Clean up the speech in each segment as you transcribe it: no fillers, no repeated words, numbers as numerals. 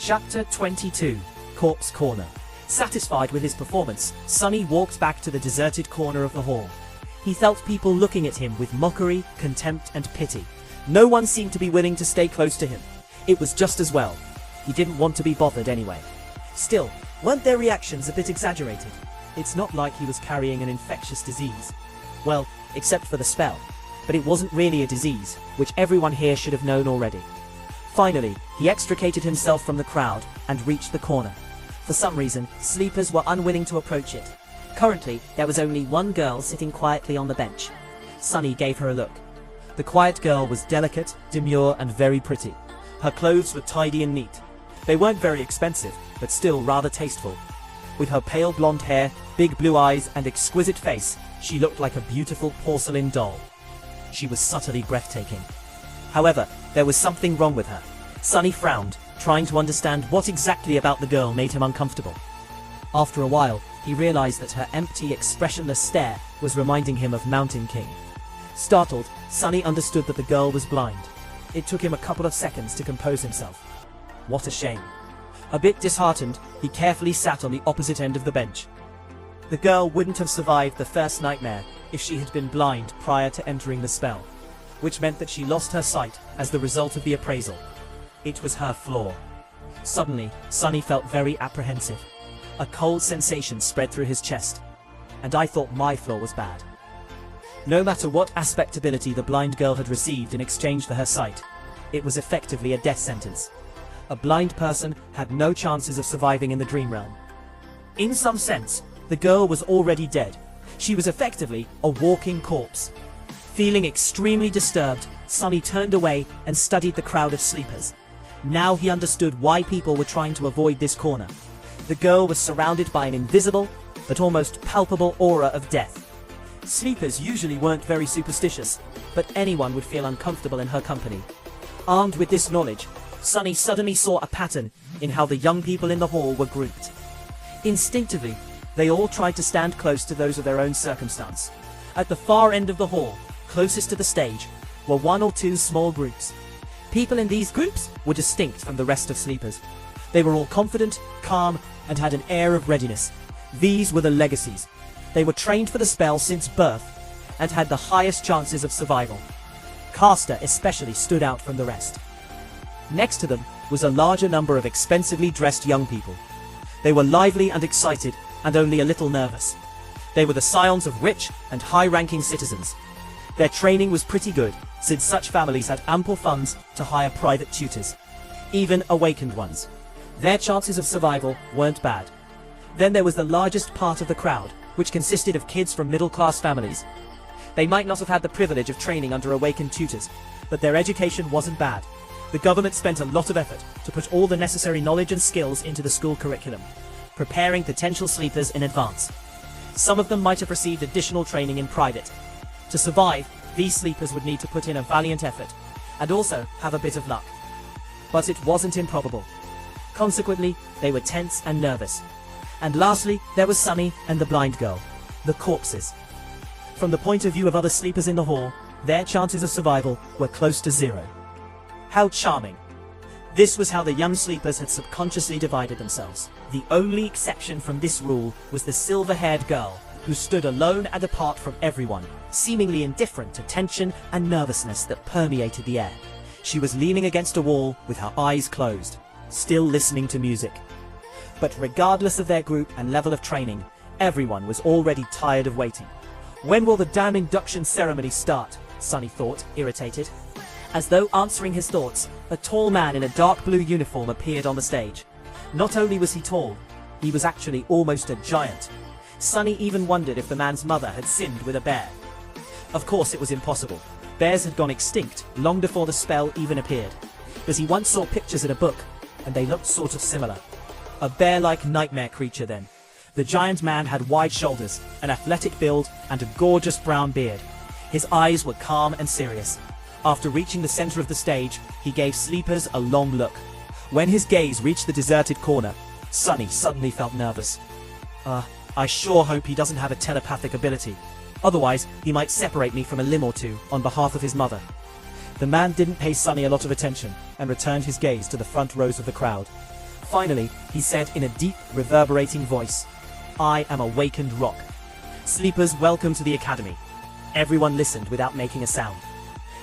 Chapter 22. Corpse Corner. Satisfied with his performance, Sonny walked back to the deserted corner of the hall. He felt people looking at him with mockery, contempt, and pity. No one seemed to be willing to stay close to him. It was just as well. He didn't want to be bothered anyway. Still, weren't their reactions a bit exaggerated? It's not like he was carrying an infectious disease. Well, except for the spell. But it wasn't really a disease, which everyone here should have known already. Finally, he extricated himself from the crowd and reached the corner. For some reason, sleepers were unwilling to approach it. Currently, there was only one girl sitting quietly on the bench. Sonny gave her a look. The quiet girl was delicate, demure, and very pretty. Her clothes were tidy and neat. They weren't very expensive, but still rather tasteful. With her pale blonde hair, big blue eyes, and exquisite face, she looked like a beautiful porcelain doll. She was subtly breathtaking. However, there was something wrong with her. Sonny frowned, trying to understand what exactly about the girl made him uncomfortable. After a while, he realized that her empty, expressionless stare was reminding him of Mountain King. Startled, Sonny understood that the girl was blind. It took him a couple of seconds to compose himself. What a shame. A bit disheartened, he carefully sat on the opposite end of the bench. The girl wouldn't have survived the first nightmare if she had been blind prior to entering the spell, which meant that she lost her sight as the result of the appraisal. It was her flaw. Suddenly, Sonny felt very apprehensive. A cold sensation spread through his chest. And I thought my flaw was bad. No matter what aspect ability the blind girl had received in exchange for her sight, it was effectively a death sentence. A blind person had no chances of surviving in the dream realm. In some sense, the girl was already dead. She was effectively a walking corpse. Feeling extremely disturbed, Sonny turned away and studied the crowd of sleepers. Now he understood why people were trying to avoid this corner. The girl was surrounded by an invisible, but almost palpable aura of death. Sleepers usually weren't very superstitious, but anyone would feel uncomfortable in her company. Armed with this knowledge, Sonny suddenly saw a pattern in how the young people in the hall were grouped. Instinctively, they all tried to stand close to those of their own circumstance. At the far end of the hall, closest to the stage, were one or two small groups. People in these groups were distinct from the rest of sleepers. They were all confident, calm, and had an air of readiness. These were the legacies. They were trained for the spell since birth, and had the highest chances of survival. Caster especially stood out from the rest. Next to them was a larger number of expensively dressed young people. They were lively and excited, and only a little nervous. They were the scions of rich and high-ranking citizens. Their training was pretty good, since such families had ample funds to hire private tutors, even awakened ones. Their chances of survival weren't bad. Then there was the largest part of the crowd, which consisted of kids from middle-class families. They might not have had the privilege of training under awakened tutors, but their education wasn't bad. The government spent a lot of effort to put all the necessary knowledge and skills into the school curriculum, preparing potential sleepers in advance. Some of them might have received additional training in private. To survive, these sleepers would need to put in a valiant effort, and also have a bit of luck. But it wasn't improbable. Consequently, they were tense and nervous. And lastly, there was Sonny and the blind girl, the corpses. From the point of view of other sleepers in the hall, their chances of survival were close to zero. How charming. This was how the young sleepers had subconsciously divided themselves. The only exception from this rule was the silver-haired girl, who stood alone and apart from everyone, seemingly indifferent to tension and nervousness that permeated the air. She was leaning against a wall with her eyes closed, still listening to music. But regardless of their group and level of training, everyone was already tired of waiting. When will the damn induction ceremony start? Sonny thought, irritated. As though answering his thoughts, a tall man in a dark blue uniform appeared on the stage. Not only was he tall, he was actually almost a giant. Sonny even wondered if the man's mother had sinned with a bear. Of course it was impossible. Bears had gone extinct long before the spell even appeared. But he once saw pictures in a book, and they looked sort of similar. A bear-like nightmare creature then. The giant man had wide shoulders, an athletic build, and a gorgeous brown beard. His eyes were calm and serious. After reaching the center of the stage, he gave sleepers a long look. When his gaze reached the deserted corner, Sonny suddenly felt nervous. I sure hope he doesn't have a telepathic ability. Otherwise, he might separate me from a limb or two on behalf of his mother. The man didn't pay Sonny a lot of attention and returned his gaze to the front rows of the crowd. Finally, he said in a deep, reverberating voice, "I am awakened rock. Sleepers, welcome to the academy." Everyone listened without making a sound.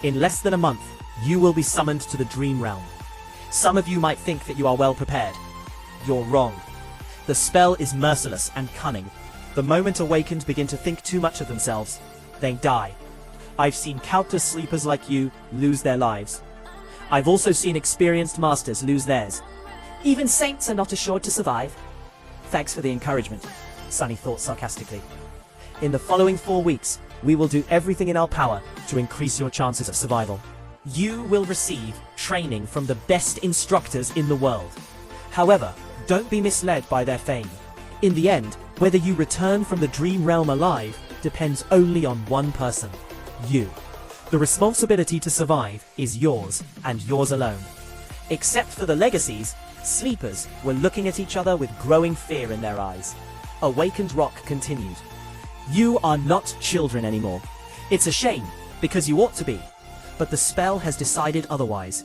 In less than a month, you will be summoned to the dream realm. Some of you might think that you are well prepared. You're wrong. The spell is merciless and cunning. The moment awakened begin to think too much of themselves, they die. I've seen countless sleepers like you lose their lives. I've also seen experienced masters lose theirs. Even saints are not assured to survive. Thanks for the encouragement, Sunny thought sarcastically. In the following 4 weeks, we will do everything in our power to increase your chances of survival. You will receive training from the best instructors in the world. However, don't be misled by their fame. In the end, whether you return from the dream realm alive depends only on one person, you. The responsibility to survive is yours and yours alone. Except for the legacies, sleepers were looking at each other with growing fear in their eyes. Awakened Rock continued. You are not children anymore. It's a shame, because you ought to be. But the spell has decided otherwise.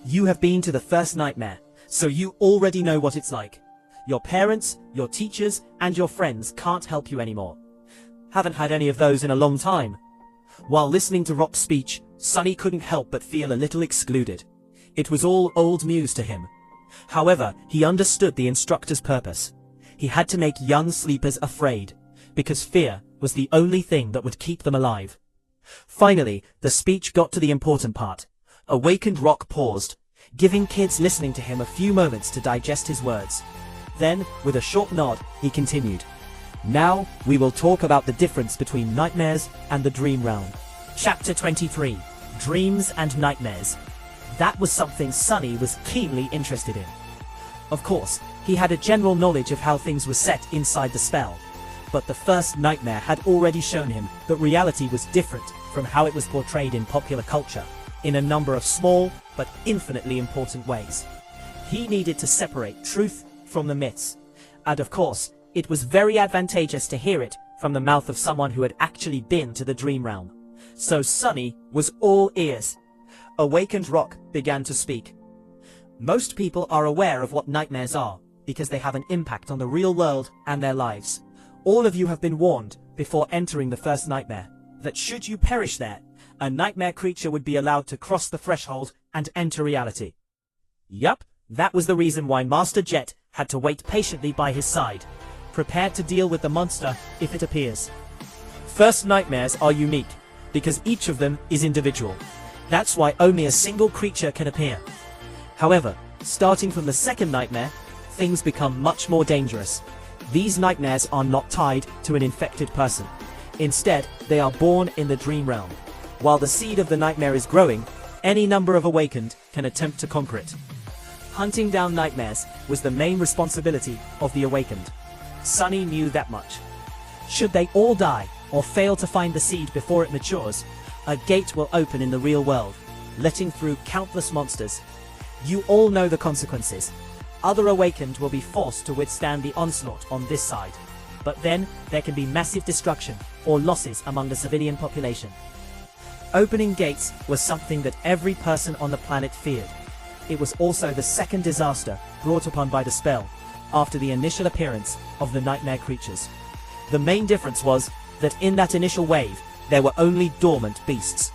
You have been to the first nightmare, so you already know what it's like. Your parents, your teachers, and your friends can't help you anymore. Haven't had any of those in a long time. While listening to Rock's speech, Sunny couldn't help but feel a little excluded. It was all old news to him. However, he understood the instructor's purpose. He had to make young sleepers afraid, because fear was the only thing that would keep them alive. Finally, the speech got to the important part. Awakened Rock paused, giving kids listening to him a few moments to digest his words. Then, with a short nod, he continued. Now, we will talk about the difference between nightmares and the dream realm. Chapter 23. Dreams and Nightmares. That was something Sunny was keenly interested in. Of course, he had a general knowledge of how things were set inside the spell, but the first nightmare had already shown him that reality was different from how it was portrayed in popular culture, in a number of small but infinitely important ways. He needed to separate truth from the myths, and of course, it was very advantageous to hear it from the mouth of someone who had actually been to the dream realm. So Sunny was all ears. Awakened Rock began to speak. Most people are aware of what nightmares are, because they have an impact on the real world and their lives. All of you have been warned, before entering the first nightmare, that should you perish there, a nightmare creature would be allowed to cross the threshold and enter reality. Yup, that was the reason why Master Jet had to wait patiently by his side, prepared to deal with the monster if it appears. First nightmares are unique, because each of them is individual. That's why only a single creature can appear. However, starting from the second nightmare, things become much more dangerous. These nightmares are not tied to an infected person. Instead, they are born in the dream realm. While the seed of the nightmare is growing, any number of awakened can attempt to conquer it. Hunting down nightmares was the main responsibility of the awakened. Sunny knew that much. Should they all die, or fail to find the seed before it matures, a gate will open in the real world, letting through countless monsters. You all know the consequences. Other awakened will be forced to withstand the onslaught on this side. But then, there can be massive destruction, or losses among the civilian population. Opening gates was something that every person on the planet feared. It was also the second disaster brought upon by the spell, after the initial appearance of the nightmare creatures. The main difference was that in that initial wave, there were only dormant beasts.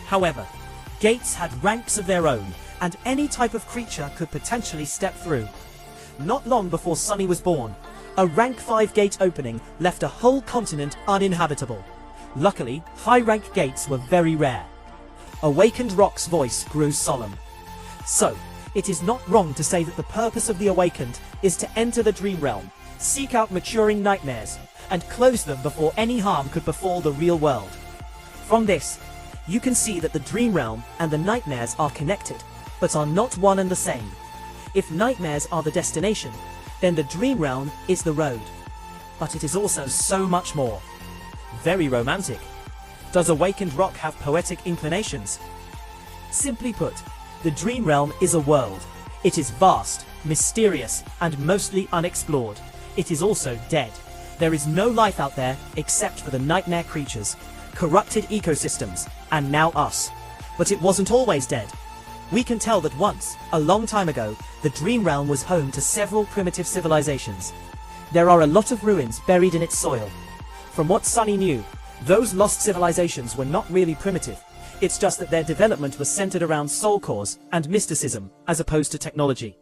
However, gates had ranks of their own, and any type of creature could potentially step through. Not long before Sunny was born, a rank 5 gate opening left a whole continent uninhabitable. Luckily, high-rank gates were very rare. Awakened Rock's voice grew solemn. So, it is not wrong to say that the purpose of the awakened is to enter the dream realm, seek out maturing nightmares, and close them before any harm could befall the real world. From this, you can see that the dream realm and the nightmares are connected, but are not one and the same. If nightmares are the destination, then the dream realm is the road. But it is also so much more. Very romantic. Does Awakened Rock have poetic inclinations? Simply put, the dream realm is a world. It is vast, mysterious, and mostly unexplored. It is also dead. There is no life out there except for the nightmare creatures, corrupted ecosystems, and now us. But it wasn't always dead. We can tell that once, a long time ago, the Dream Realm was home to several primitive civilizations. There are a lot of ruins buried in its soil. From what Sunny knew, those lost civilizations were not really primitive. It's just that their development was centered around soul cores and mysticism, as opposed to technology.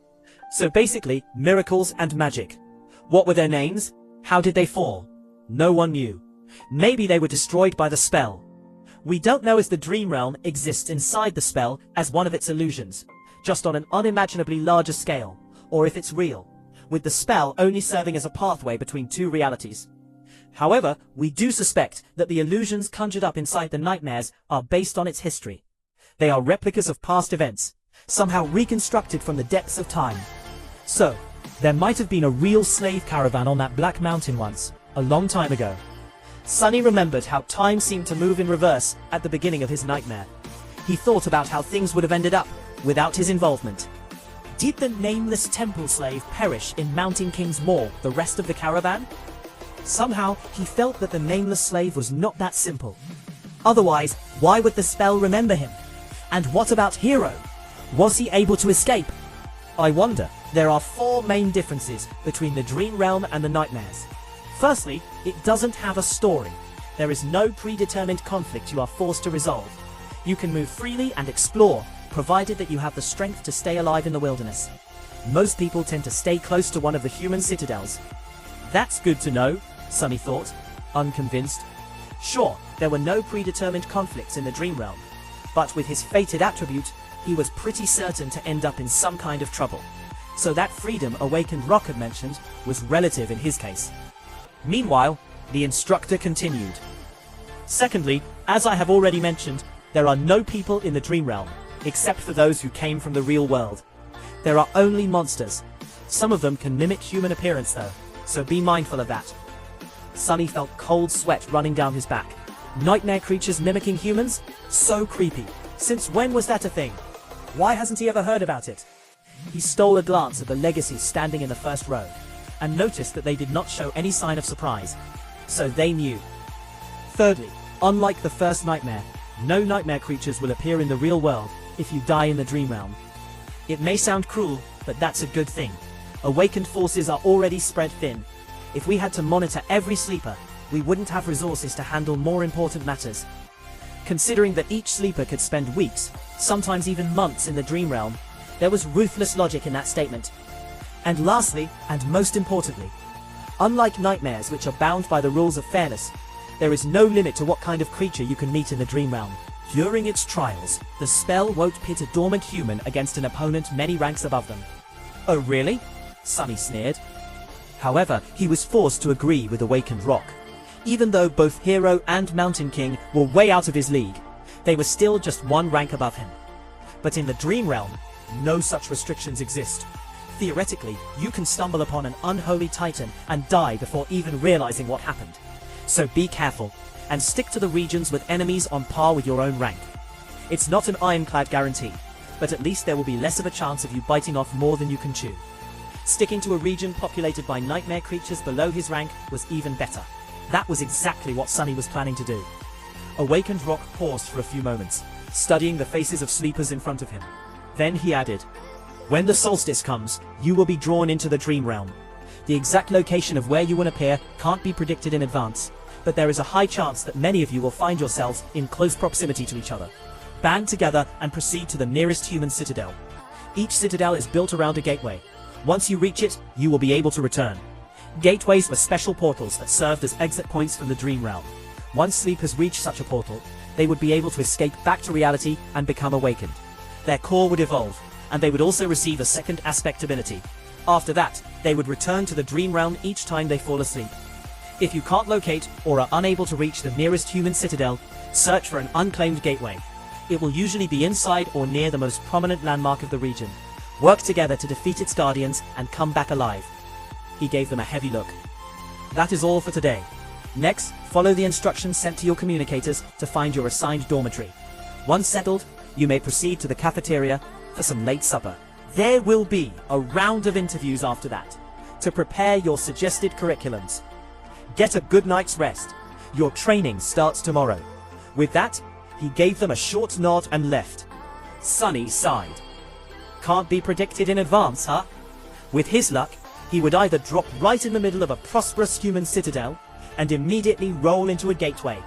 So basically, miracles and magic. What were their names? How did they fall? No one knew. Maybe they were destroyed by the spell. We don't know if the Dream Realm exists inside the spell as one of its illusions, just on an unimaginably larger scale, or if it's real, with the spell only serving as a pathway between two realities. However, we do suspect that the illusions conjured up inside the nightmares are based on its history. They are replicas of past events, somehow reconstructed from the depths of time. So, there might have been a real slave caravan on that Black Mountain once, a long time ago. Sunny remembered how time seemed to move in reverse at the beginning of his nightmare. He thought about how things would have ended up without his involvement. Did the nameless temple slave perish in Mountain King's Maw the rest of the caravan? Somehow, he felt that the nameless slave was not that simple. Otherwise, why would the spell remember him? And what about Hero? Was he able to escape? I wonder. There are four main differences between the Dream Realm and the Nightmares. Firstly, it doesn't have a story. There is no predetermined conflict you are forced to resolve. You can move freely and explore, provided that you have the strength to stay alive in the wilderness. Most people tend to stay close to one of the human citadels. That's good to know, Sunny thought, unconvinced. Sure, there were no predetermined conflicts in the Dream Realm, but with his fated attribute, he was pretty certain to end up in some kind of trouble. So that freedom Awakened Rock had mentioned was relative in his case. Meanwhile, the instructor continued. Secondly, as I have already mentioned, there are no people in the Dream Realm, except for those who came from the real world. There are only monsters. Some of them can mimic human appearance though, so be mindful of that. Sunny felt cold sweat running down his back. Nightmare creatures mimicking humans? So creepy. Since when was that a thing? Why hasn't he ever heard about it? He stole a glance at the legacies standing in the first row, and noticed that they did not show any sign of surprise. So they knew. Thirdly, unlike the first nightmare, no nightmare creatures will appear in the real world if you die in the Dream Realm. It may sound cruel, but that's a good thing. Awakened forces are already spread thin. If we had to monitor every sleeper, we wouldn't have resources to handle more important matters. Considering that each sleeper could spend weeks, sometimes even months in the Dream Realm, there was ruthless logic in that statement. And lastly, and most importantly, unlike nightmares which are bound by the rules of fairness, there is no limit to what kind of creature you can meet in the Dream Realm. During its trials, the spell won't pit a dormant human against an opponent many ranks above them. Oh really? Sunny sneered. However, he was forced to agree with Awakened Rock. Even though both Hero and Mountain King were way out of his league, they were still just one rank above him. But in the Dream Realm, no such restrictions exist. Theoretically, you can stumble upon an unholy titan and die before even realizing what happened. So be careful, and stick to the regions with enemies on par with your own rank. It's not an ironclad guarantee, but at least there will be less of a chance of you biting off more than you can chew. Sticking to a region populated by nightmare creatures below his rank was even better. That was exactly what Sunny was planning to do. Awakened Rock paused for a few moments, studying the faces of sleepers in front of him. Then he added, "When the solstice comes, you will be drawn into the Dream Realm. The exact location of where you will appear can't be predicted in advance, but there is a high chance that many of you will find yourselves in close proximity to each other. Band together and proceed to the nearest human citadel. Each citadel is built around a gateway. Once you reach it, you will be able to return. Gateways were special portals that served as exit points from the Dream Realm. Once sleepers reached such a portal, they would be able to escape back to reality and become awakened. Their core would evolve, and they would also receive a second aspect ability. After that, they would return to the Dream Realm each time they fall asleep. If you can't locate or are unable to reach the nearest human citadel, search for an unclaimed gateway. It will usually be inside or near the most prominent landmark of the region. Work together to defeat its guardians and come back alive." He gave them a heavy look. "That is all for today. Next, follow the instructions sent to your communicators to find your assigned dormitory. Once settled, you may proceed to the cafeteria for some late supper. There will be a round of interviews after that, to prepare your suggested curriculums. Get a good night's rest. Your training starts tomorrow." With that, he gave them a short nod and left. Sunny sighed. Can't be predicted in advance, huh? With his luck, he would either drop right in the middle of a prosperous human citadel and immediately roll into a gateway,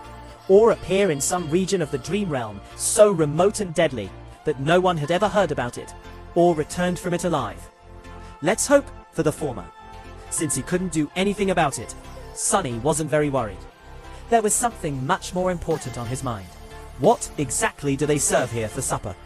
or appear in some region of the dream realm so remote and deadly that no one had ever heard about it, or returned from it alive. Let's hope for the former. Since he couldn't do anything about it, Sunny wasn't very worried. There was something much more important on his mind. What exactly do they serve here for supper?